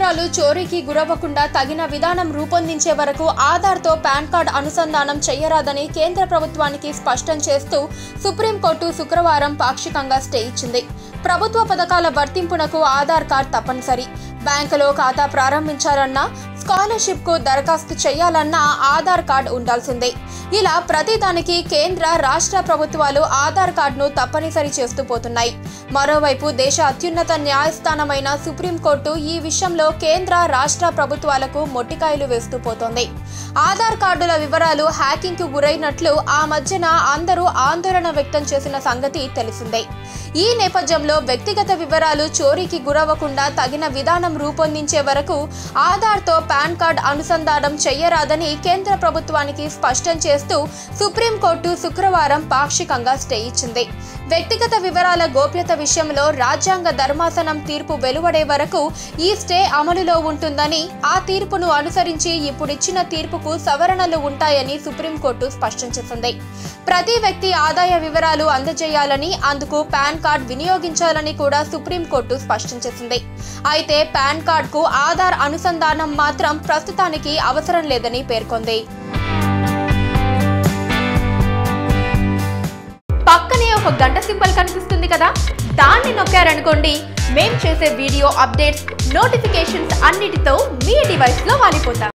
వివరాలు చోరీకి గురవ్వకుండా తగిన విధానం రూపొందించే వరకు ఆధార్తో పాన్ కార్డ్ అనుసంధానం చేయరాదని కేంద్ర ప్రభుత్వానికి స్పష్టం చేస్తూ సుప్రీంకోర్టు శుక్రవారం పాక్షికంగా స్టే ఇచ్చింది. ప్రభుత్వ పథకాల వర్తింపునకు ఆధార్ కార్డ్ తప్పనిసరి. బ్యాంకులో ఖాతా ప్రారంభించాలన్నా, స్కాలర్షిప్కు దరఖాస్తు చేయాలన్నా ఆధార్ కార్డు ఉండాల్సిందే. ఇలా ప్రతిదానికి కేంద్ర, రాష్ట్ర ప్రభుత్వాలు ఆధార్ కార్డును తప్పనిసరి చేస్తూ పోతున్నాయి. మరోవైపు దేశ అత్యున్నత న్యాయస్థానమైన సుప్రీంకోర్టు ఈ విషయంలో కేంద్ర, రాష్ట్ర ప్రభుత్వాలకు మొట్టికాయలు వేస్తూ పోతోంది. ఆధార్ కార్డుల వివరాలు హ్యాకింగ్కు గురైనట్లు ఆ మధ్యన అందరూ ఆందోళన వ్యక్తం చేసిన సంగతి తెలిసిందే. ఈ నేపథ్యంలో వ్యక్తిగత వివరాలు చోరీకి గురవ్వకుండా తగిన విధానం రూపొందించే వరకు ఆధార్తో పాన్ కార్డ్ అనుసంధానం చేయరాదని కేంద్ర ప్రభుత్వానికి స్పష్టం చేస్తూ సుప్రీంకోర్టు శుక్రవారం పాక్షికంగా స్టే ఇచ్చింది. వ్యక్తిగత వివరాల గోప్యత విషయంలో రాజ్యాంగ ధర్మాసనం తీర్పు వెలువడే వరకు ఈ స్టే అమలులో ఉంటుందని, ఆ తీర్పును అనుసరించి ఇప్పుడిచ్చిన తీర్పుకు సవరణలు ఉంటాయని సుప్రీంకోర్టు స్పష్టం చేసింది. ప్రతి వ్యక్తి ఆదాయ వివరాలు అందజేయాలని, అందుకు పాన్ కార్డ్ వినియోగించాలని కూడా సుప్రీంకోర్టు స్పష్టం చేసింది. అయితే పాన్ కార్డ్కు ఆధార్ అనుసంధానం మాత్రం ప్రస్తుతానికి అవసరం లేదని పేర్కొంది. పక్కనే ఒక గంట సింబల్ కనిపిస్తుంది కదా, దాన్ని నొక్కారనుకోండి, మేం చేసే వీడియో అప్డేట్స్, నోటిఫికేషన్స్ అన్నిటితో మీ డివైస్లో వాలిపోతాం.